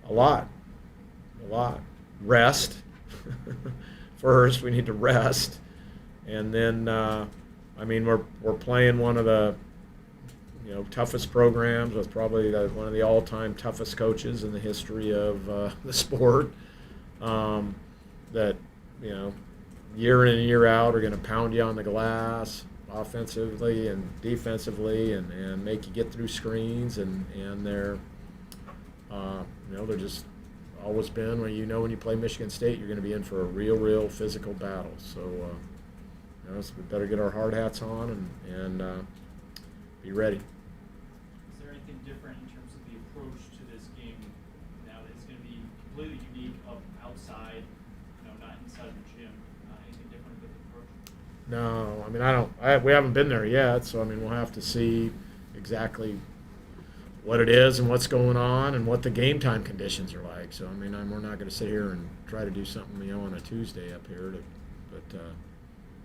A lot. Rest. First, we need to rest. And then, we're playing one of the, toughest programs with probably one of the all-time toughest coaches in the history of the sport. That, year in and year out are going to pound you on the glass offensively and defensively and make you get through screens. And they're, they're just always been, when you play Michigan State, you're going to be in for a real physical battle. So, so we better get our hard hats on and be ready. Is there anything different in terms of the approach to this game now that it's going to be completely unique outside, not inside the gym? Anything different with the approach? No, we haven't been there yet, so we'll have to see exactly what it is and what's going on and what the game time conditions are like. So, we're not going to sit here and try to do something, on a Tuesday up here.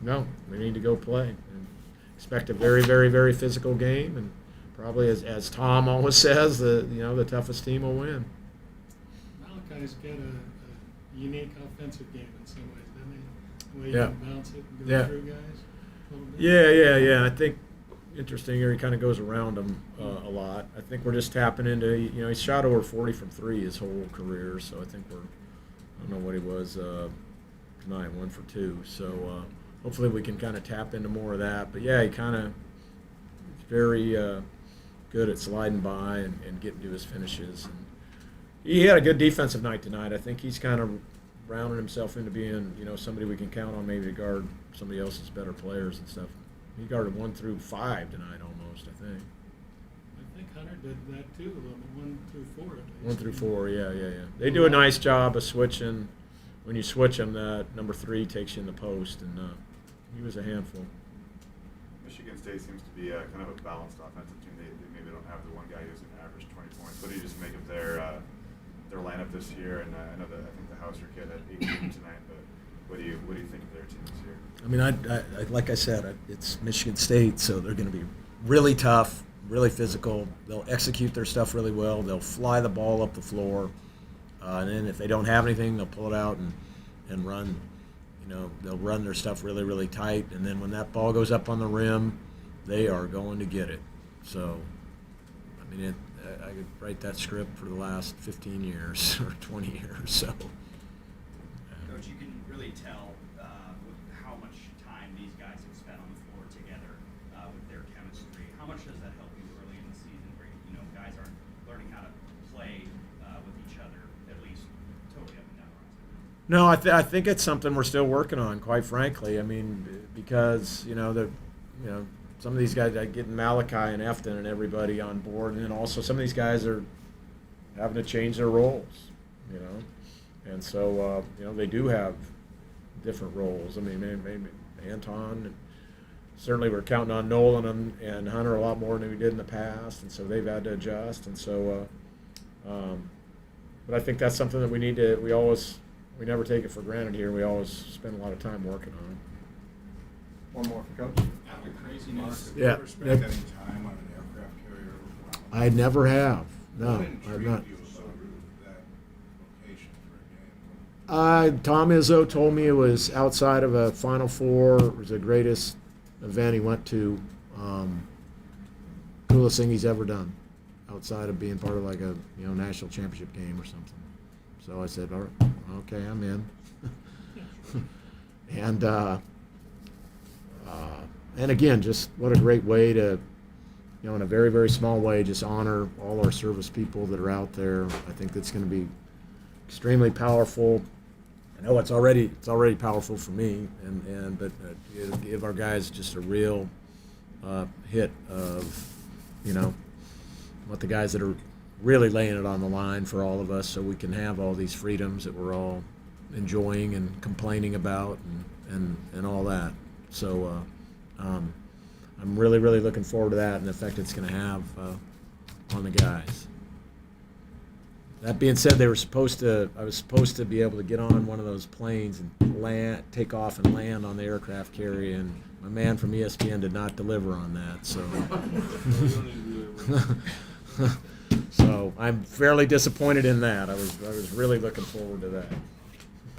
No, we need to go play and expect a very, very, very physical game. And probably, as Tom always says, the toughest team will win. Malachi's got a unique offensive game in some ways, doesn't he? The way Yeah. you can bounce it and go through guys a little bit. Yeah. I think interesting here, he kind of goes around them a lot. I think we're just tapping into, he's shot over 40 from three his whole career, so I think I don't know what he was tonight, 1 for 2. So hopefully we can kind of tap into more of that. But yeah, he kind of very good at sliding by and getting to his finishes. And he had a good defensive night tonight. I think he's kind of rounding himself into being, somebody we can count on maybe to guard somebody else's better players and stuff. He guarded 1 through 5 tonight almost, I think. I think Hunter did that too, a little bit, 1 through 4 at least. 1 through 4, yeah. They do a nice job of switching. When you switch them, that number 3 takes you in the post, and he was a handful. Michigan State seems to be kind of a balanced offensive team. They maybe don't have the one guy who's going to average 20 points. What do you just make of their lineup this year? And I know that I think the Hauser kid had 18 tonight, but what do you think of their team this year? I like I said, it's Michigan State, so they're going to be really tough, really physical. They'll execute their stuff really well. They'll fly the ball up the floor, and then if they don't have anything, they'll pull it out and run. They'll run their stuff really, really tight, and then when that ball goes up on the rim, they are going to get it. So, I could write that script for the last 15 years or 20 years. So, Coach, you can really tell how much time these guys have spent on the floor together with their chemistry. How much does that help you early in the season, where guys aren't learning how to play with each other, at least totally up and down the roster? No, I think it's something we're still working on, quite frankly. Because some of these guys, like getting Malachi and Efton and everybody on board, and then also some of these guys are having to change their roles, and so they do have different roles. Maybe Anton, certainly we're counting on Nolan and Hunter a lot more than we did in the past, and so they've had to adjust, and so. But I think that's something that we need to. We never take it for granted here. We always spend a lot of time working on it. One more for Coach. After craziness. Have you Yeah. ever spent any time on an aircraft carrier? I never have. No, What I've intrigued not. you about that location for a game? Tom Izzo told me it was outside of a Final Four. It was the greatest event he went to. Coolest thing he's ever done, outside of being part of like a national championship game or something. So I said, all right, okay, I'm in. And again, just what a great way to, in a very, very small way, just honor all our service people that are out there. I think that's going to be extremely powerful. I know it's already powerful for me, but it'll give our guys just a real hit of, what the guys that are really laying it on the line for all of us, so we can have all these freedoms that we're all enjoying and complaining about and all that. So I'm really, really looking forward to that and the effect it's going to have on the guys. That being said, I was supposed to be able to get on one of those planes and take off and land on the aircraft carrier, and my man from ESPN did not deliver on that. So So I'm fairly disappointed in that. I was really looking forward to that.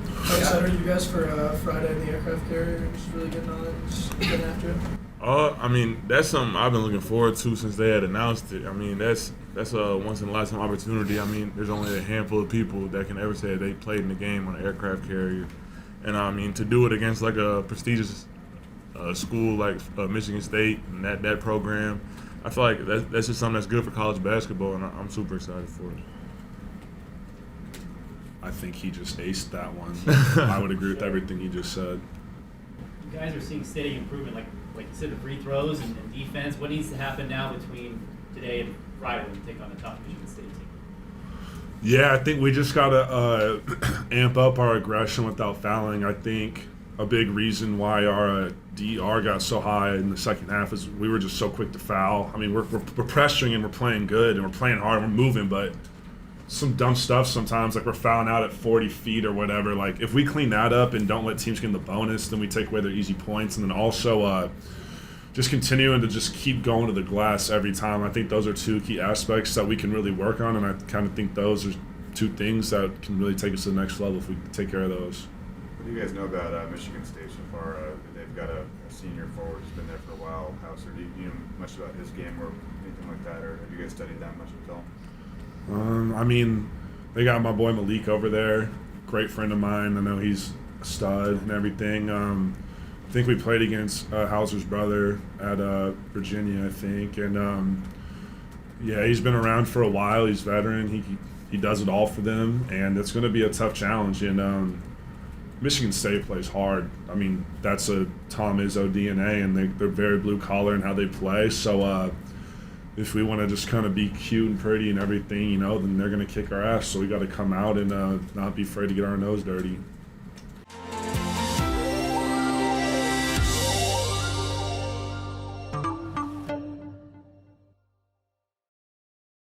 How excited are you guys for Friday in the aircraft carrier? Just really getting on it, just getting after it. I mean, that's something I've been looking forward to since they had announced it. I mean, that's a once in a lifetime opportunity. I mean, there's only a handful of people that can ever say they played in the game on an aircraft carrier, and I mean, to do it against like a prestigious school like Michigan State and that program, I feel like that's just something that's good for college basketball, and I'm super excited for it. I think he just aced that one. I would agree with everything he just said. You guys are seeing steady improvement, like you said, the free throws and defense. What needs to happen now between today and Friday when you take on the top Michigan State team? Yeah, I think we just gotta amp up our aggression without fouling. I think a big reason why our DR got so high in the second half is we were just so quick to foul. I mean, we're pressuring and we're playing good and we're playing hard and we're moving, but some dumb stuff sometimes, like we're fouling out at 40 feet or whatever. Like, if we clean that up and don't let teams get in the bonus, then we take away their easy points. And then also just continuing to just keep going to the glass every time. I think those are two key aspects that we can really work on, and I kind of think those are two things that can really take us to the next level if we take care of those. What do you guys know about Michigan State so far? They've got a senior forward who's been there for a while. Hauser, do you know much about his game or anything like that, or have you guys studied that much at all? I mean, they got my boy Malik over there, great friend of mine. I know he's a stud and everything. I think we played against Hauser's brother at Virginia, I think, and yeah, he's been around for a while. He's a veteran. He does it all for them, and it's going to be a tough challenge. And Michigan State plays hard. I mean, that's a Tom Izzo DNA, and they're very blue collar in how they play. So if we want to just kind of be cute and pretty and everything, then they're going to kick our ass. So we got to come out and not be afraid to get our nose dirty.